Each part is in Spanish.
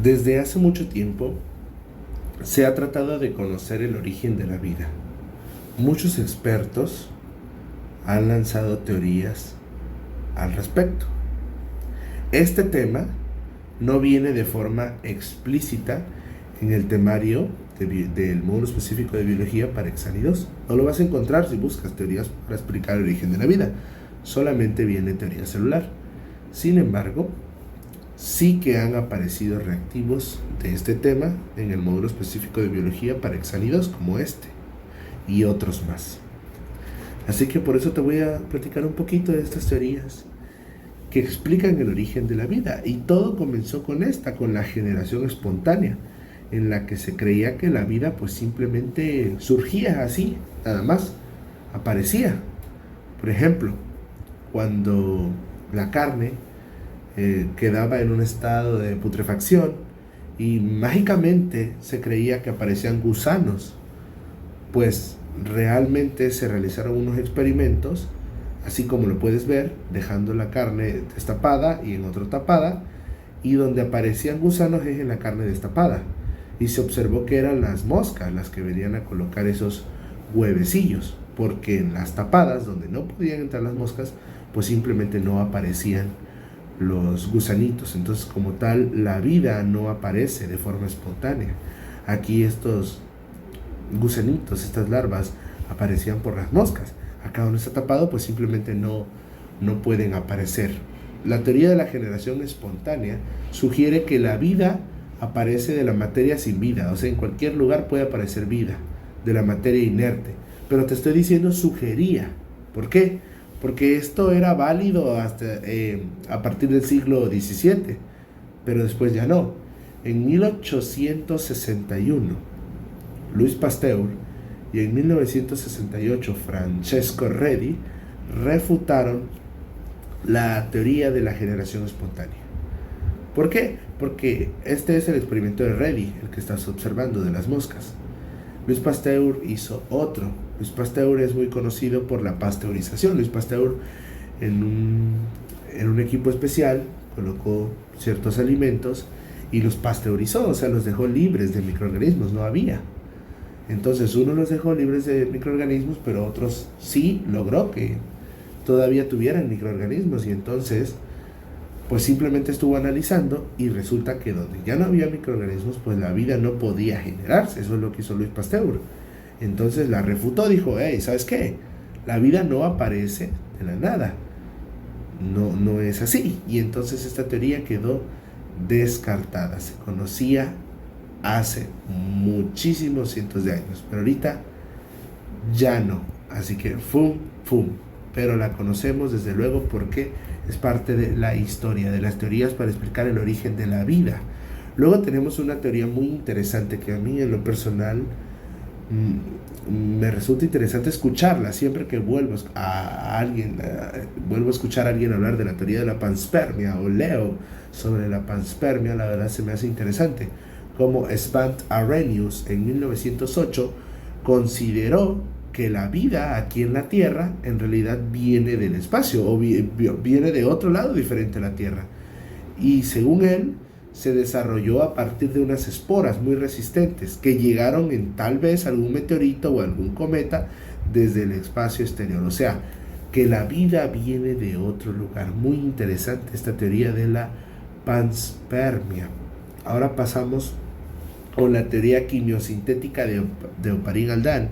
Desde hace mucho tiempo se ha tratado de conocer el origen de la vida. Muchos expertos han lanzado teorías al respecto. Este tema no viene de forma explícita en el temario del módulo específico de biología para Exani 2. No lo vas a encontrar si buscas teorías para explicar el origen de la vida. Solamente viene teoría celular. Sin embargo, sí que han aparecido reactivos de este tema en el módulo específico de biología para Exani 2, como este y otros más. Así que por eso te voy a platicar un poquito de estas teorías que explican el origen de la vida. Y todo comenzó con la generación espontánea, en la que se creía que la vida pues simplemente surgía así, nada más, aparecía. Por ejemplo, cuando la carne quedaba en un estado de putrefacción y mágicamente se creía que aparecían gusanos, pues realmente se realizaron unos experimentos, así como lo puedes ver, dejando la carne destapada y en otra tapada, y donde aparecían gusanos es en la carne destapada, y se observó que eran las moscas las que venían a colocar esos huevecillos, porque en las tapadas, donde no podían entrar las moscas, pues simplemente no aparecían los gusanitos. Entonces, como tal, la vida no aparece de forma espontánea. Aquí estos gusanitos, estas larvas, aparecían por las moscas. Acá donde está tapado, pues simplemente no pueden aparecer. La teoría de la generación espontánea sugiere que la vida aparece de la materia sin vida, o sea, en cualquier lugar puede aparecer vida, de la materia inerte. Pero te estoy diciendo sugería. ¿Por qué? Porque esto era válido hasta a partir del siglo XVII, pero después ya no. En 1861, Louis Pasteur, y en 1968 Francesco Redi refutaron la teoría de la generación espontánea. ¿Por qué? Porque este es el experimento de Redi, el que estás observando de las moscas. Louis Pasteur hizo otro. Louis Pasteur es muy conocido por la pasteurización. Louis Pasteur en un equipo especial colocó ciertos alimentos y los pasteurizó, o sea, los dejó libres de microorganismos, no había. Entonces uno los dejó libres de microorganismos, pero otros sí logró que todavía tuvieran microorganismos, y entonces pues simplemente estuvo analizando y resulta que donde ya no había microorganismos, pues la vida no podía generarse. Eso es lo que hizo Louis Pasteur. Entonces la refutó, dijo, hey, ¿sabes qué? La vida no aparece de la nada. No es así. Y entonces esta teoría quedó descartada. Se conocía hace muchísimos cientos de años, pero ahorita ya no. Así que fum. Pero la conocemos desde luego porque es parte de la historia, de las teorías para explicar el origen de la vida. Luego tenemos una teoría muy interesante que a mí en lo personal me resulta interesante escucharla siempre que vuelvo a escuchar a alguien hablar de la teoría de la panspermia o leo sobre la panspermia. La verdad se me hace interesante como Svante Arrhenius en 1908 consideró que la vida aquí en la Tierra en realidad viene del espacio o viene de otro lado diferente a la Tierra, y según él se desarrolló a partir de unas esporas muy resistentes que llegaron en tal vez algún meteorito o algún cometa desde el espacio exterior. O sea, que la vida viene de otro lugar. Muy interesante esta teoría de la panspermia. Ahora pasamos con la teoría quimiosintética de Oparin-Haldane,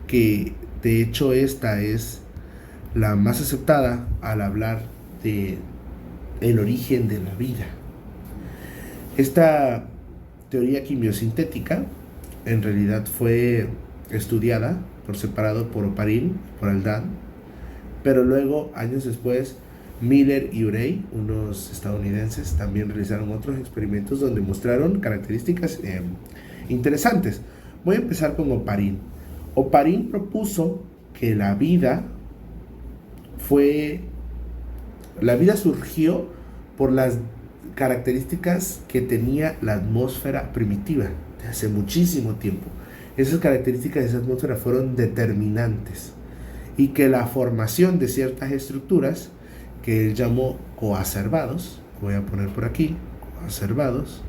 que de hecho esta es la más aceptada al hablar de el origen de la vida. Esta teoría quimiosintética en realidad fue estudiada por separado por Oparin, por Haldane, pero luego, años después, Miller y Urey, unos estadounidenses, también realizaron otros experimentos donde mostraron características interesantes. Voy a empezar con Oparin. Oparin propuso que la vida surgió por las características que tenía la atmósfera primitiva de hace muchísimo tiempo. Esas características de esa atmósfera fueron determinantes, y que la formación de ciertas estructuras que él llamó coacervados, voy a poner por aquí, coacervados,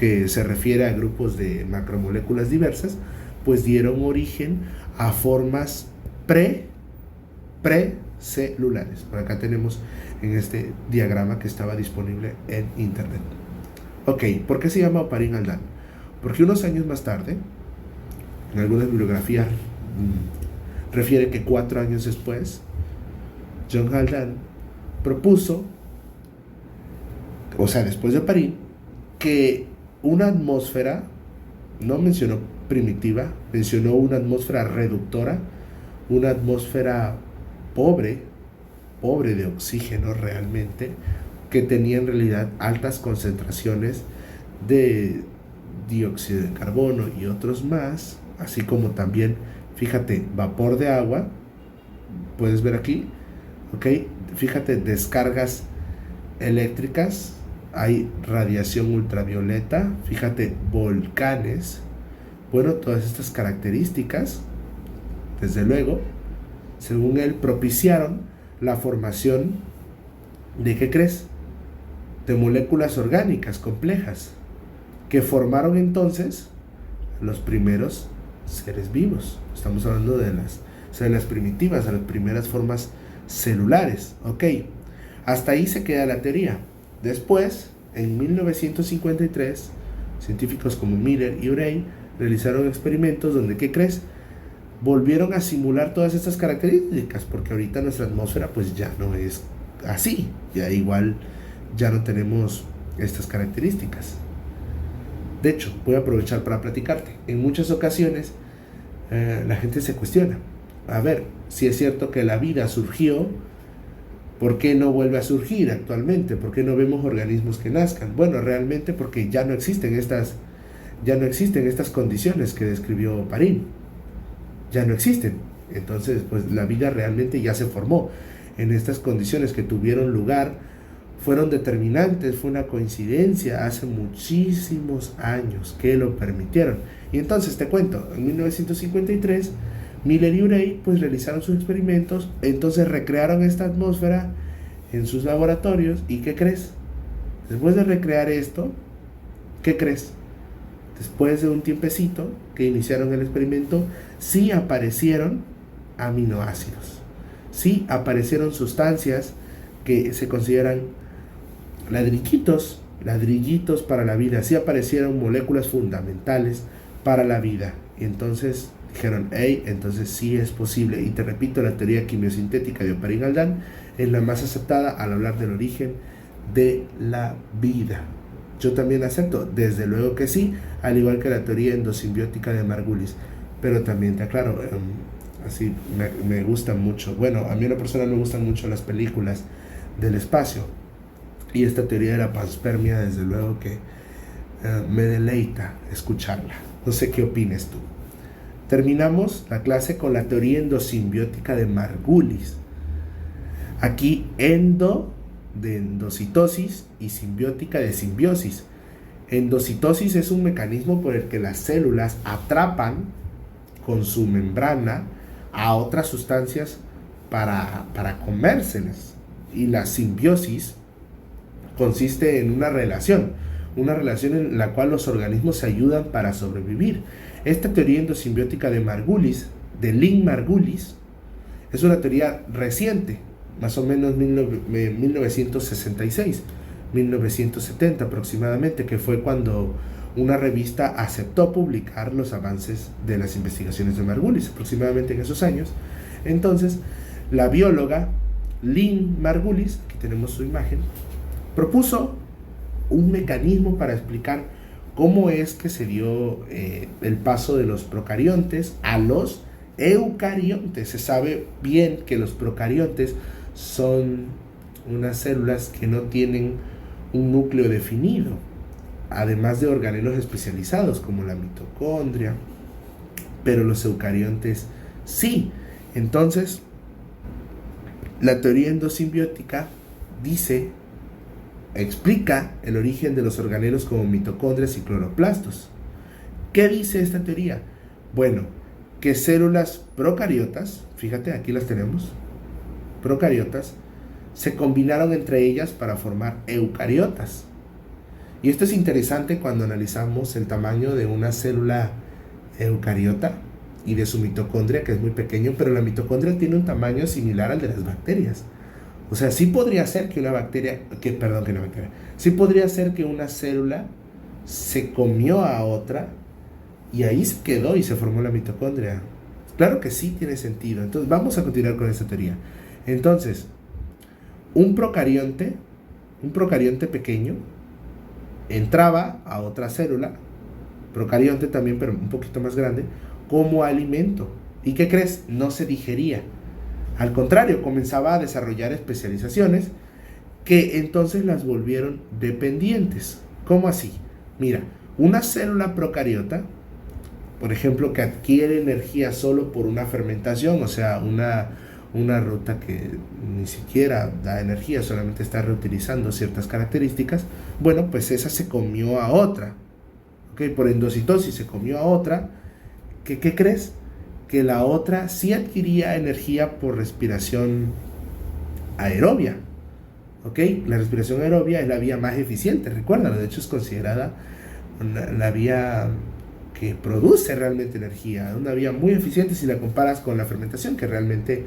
que se refiere a grupos de macromoléculas diversas, pues dieron origen a formas precelulares. Por acá tenemos en este diagrama que estaba disponible en internet. Ok, ¿por qué se llama Oparin Haldane? Porque unos años más tarde, en algunas bibliografías refiere que 4 años después, John Haldane propuso, o sea, después de Oparin, que una atmósfera, no mencionó primitiva, mencionó una atmósfera reductora, una atmósfera pobre de oxígeno realmente, que tenía en realidad altas concentraciones de dióxido de carbono y otros más, así como también, fíjate, vapor de agua, puedes ver aquí, ok, fíjate, descargas eléctricas, hay radiación ultravioleta, fíjate, volcanes, bueno, todas estas características, desde luego, según él, propiciaron la formación de, ¿qué crees?, de moléculas orgánicas complejas, que formaron entonces los primeros seres vivos. Estamos hablando de las células primitivas, de las primeras formas celulares. Ok, hasta ahí se queda la teoría. Después, en 1953, científicos como Miller y Urey realizaron experimentos donde, ¿qué crees?, volvieron a simular todas estas características, porque ahorita nuestra atmósfera pues ya no es así, ya igual ya no tenemos estas características. De hecho, voy a aprovechar para platicarte. En muchas ocasiones la gente se cuestiona, a ver, si es cierto que la vida surgió, ¿por qué no vuelve a surgir actualmente? ¿Por qué no vemos organismos que nazcan? Bueno, realmente porque ya no existen estas condiciones que describió Oparin. Ya no existen. Entonces, pues la vida realmente ya se formó. En estas condiciones que tuvieron lugar, fueron determinantes, fue una coincidencia hace muchísimos años que lo permitieron. Y entonces te cuento, en 1953, Miller y Urey pues realizaron sus experimentos, entonces recrearon esta atmósfera en sus laboratorios, y ¿qué crees? Después de recrear esto, ¿qué crees? Después de un tiempecito que iniciaron el experimento, sí aparecieron aminoácidos, sí aparecieron sustancias que se consideran ladrillitos para la vida, sí aparecieron moléculas fundamentales para la vida. Y entonces dijeron, hey, entonces sí es posible. Y te repito, la teoría quimiosintética de Oparin Haldane es la más aceptada al hablar del origen de la vida. Yo también acepto, desde luego que sí, al igual que la teoría endosimbiótica de Margulis. Pero también te aclaro, así me gustan mucho, bueno, a mí en lo personal me gustan mucho las películas del espacio, y esta teoría de la panspermia, desde luego que me deleita escucharla. No sé qué opines tú. Terminamos la clase con la teoría endosimbiótica de Margulis. Aquí endo de endocitosis y simbiótica de simbiosis. Endocitosis es un mecanismo por el que las células atrapan con su membrana a otras sustancias para comérselas. Y la simbiosis consiste en una relación en la cual los organismos se ayudan para sobrevivir. Esta teoría endosimbiótica de Margulis, de Lynn Margulis, es una teoría reciente, más o menos 1966, 1970 aproximadamente, que fue cuando una revista aceptó publicar los avances de las investigaciones de Margulis, aproximadamente en esos años. Entonces, la bióloga Lynn Margulis, aquí tenemos su imagen, propuso un mecanismo para explicar cómo es que se dio el paso de los procariontes a los eucariontes. Se sabe bien que los procariontes son unas células que no tienen un núcleo definido, además de organelos especializados como la mitocondria, pero los eucariontes sí. Entonces, la teoría endosimbiótica explica el origen de los organelos como mitocondrias y cloroplastos. ¿Qué dice esta teoría? Bueno, que células procariotas, fíjate, aquí las tenemos, procariotas, se combinaron entre ellas para formar eucariotas. Y esto es interesante cuando analizamos el tamaño de una célula eucariota y de su mitocondria, que es muy pequeño, pero la mitocondria tiene un tamaño similar al de las bacterias. O sea, sí podría ser que sí podría ser que una célula se comió a otra y ahí se quedó y se formó la mitocondria. Claro que sí tiene sentido. Entonces vamos a continuar con esta teoría. Entonces, un procarionte pequeño entraba a otra célula, procarionte también, pero un poquito más grande, como alimento. ¿Y qué crees? No se digería. Al contrario, comenzaba a desarrollar especializaciones que entonces las volvieron dependientes. ¿Cómo así? Mira, una célula procariota, por ejemplo, que adquiere energía solo por una fermentación, o sea, una ruta que ni siquiera da energía, solamente está reutilizando ciertas características, bueno, pues esa se comió a otra, ¿ok? Por endocitosis se comió a otra, ¿qué crees? Que la otra sí adquiría energía por respiración aerobia, ¿ok? La respiración aerobia es la vía más eficiente, recuérdalo, de hecho es considerada la vía que produce realmente energía, una vía muy eficiente si la comparas con la fermentación, que realmente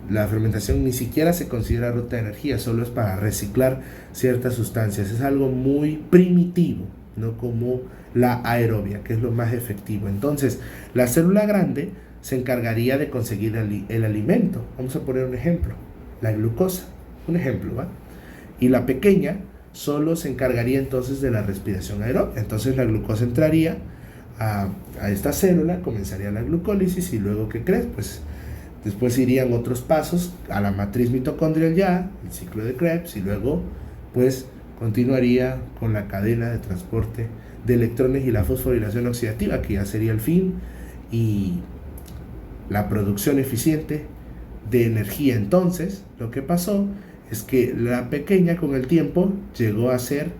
la fermentación ni siquiera se considera ruta de energía, solo es para reciclar ciertas sustancias, es algo muy primitivo, no como la aerobia, que es lo más efectivo. Entonces, la célula grande se encargaría de conseguir el alimento. Vamos a poner un ejemplo, la glucosa, un ejemplo, ¿va? Y la pequeña solo se encargaría entonces de la respiración aeróbica. Entonces la glucosa entraría a esta célula, comenzaría la glucólisis y luego, ¿qué crees? Pues después irían otros pasos a la matriz mitocondrial ya, el ciclo de Krebs, y luego pues continuaría con la cadena de transporte de electrones y la fosforilación oxidativa, que ya sería el fin, y la producción eficiente de energía. Entonces, lo que pasó es que la pequeña con el tiempo llegó a ser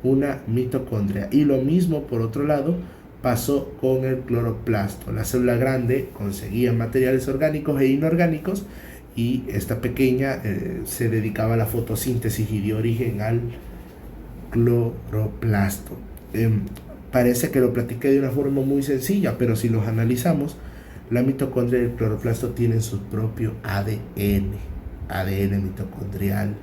una mitocondria. Y lo mismo, por otro lado, pasó con el cloroplasto. La célula grande conseguía materiales orgánicos e inorgánicos y esta pequeña se dedicaba a la fotosíntesis y dio origen al cloroplasto. Parece que lo platiqué de una forma muy sencilla, pero si los analizamos, la mitocondria y el cloroplasto tienen su propio ADN mitocondrial.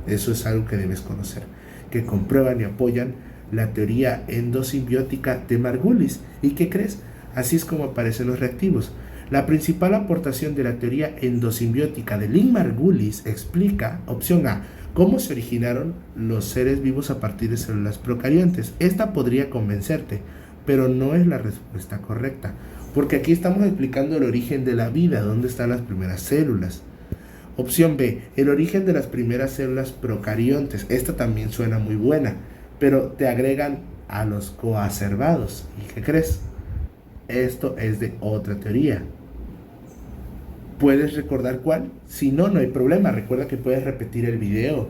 Eso es algo que debes conocer, que comprueban y apoyan la teoría endosimbiótica de Margulis. ¿Y qué crees? Así es como aparecen los reactivos. La principal aportación de la teoría endosimbiótica de Lynn Margulis explica, opción A, cómo se originaron los seres vivos a partir de células procariontes. Esta podría convencerte, pero no es la respuesta correcta, porque aquí estamos explicando el origen de la vida, dónde están las primeras células. Opción B, el origen de las primeras células procariontes. Esta también suena muy buena, pero te agregan a los coacervados. ¿Y qué crees? Esto es de otra teoría. ¿Puedes recordar cuál? Si no, no hay problema. Recuerda que puedes repetir el video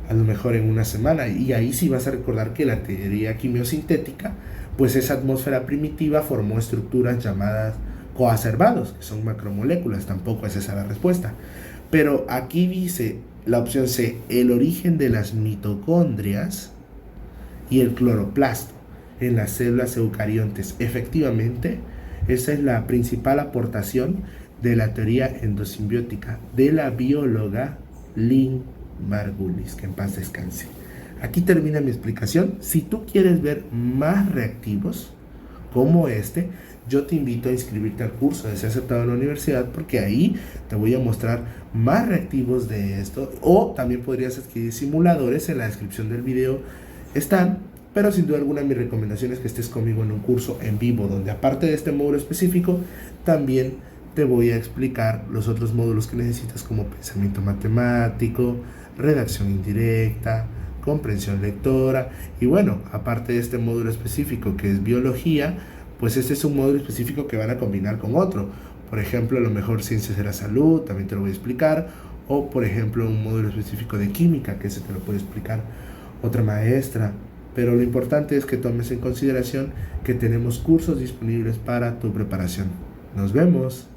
a lo mejor en una semana y ahí sí vas a recordar que la teoría quimiosintética, pues esa atmósfera primitiva formó estructuras llamadas coacervados, que son macromoléculas. Tampoco es esa la respuesta. Pero aquí dice la opción C, el origen de las mitocondrias y el cloroplasto en las células eucariontes. Efectivamente, esa es la principal aportación de la teoría endosimbiótica de la bióloga Lynn Margulis, que en paz descanse. Aquí termina mi explicación. Si tú quieres ver más reactivos como este, yo te invito a inscribirte al curso de Ser Aceptado en la Universidad, porque ahí te voy a mostrar más reactivos de esto, o también podrías adquirir simuladores. En la descripción del video están, pero sin duda alguna mi recomendación es que estés conmigo en un curso en vivo, donde aparte de este módulo específico, también te voy a explicar los otros módulos que necesitas, como pensamiento matemático, redacción indirecta, comprensión lectora, y bueno, aparte de este módulo específico que es biología, pues este es un módulo específico que van a combinar con otro. Por ejemplo, a lo mejor ciencias de la salud, también te lo voy a explicar, o por ejemplo un módulo específico de química, que ese te lo puede explicar otra maestra. Pero lo importante es que tomes en consideración que tenemos cursos disponibles para tu preparación. Nos vemos.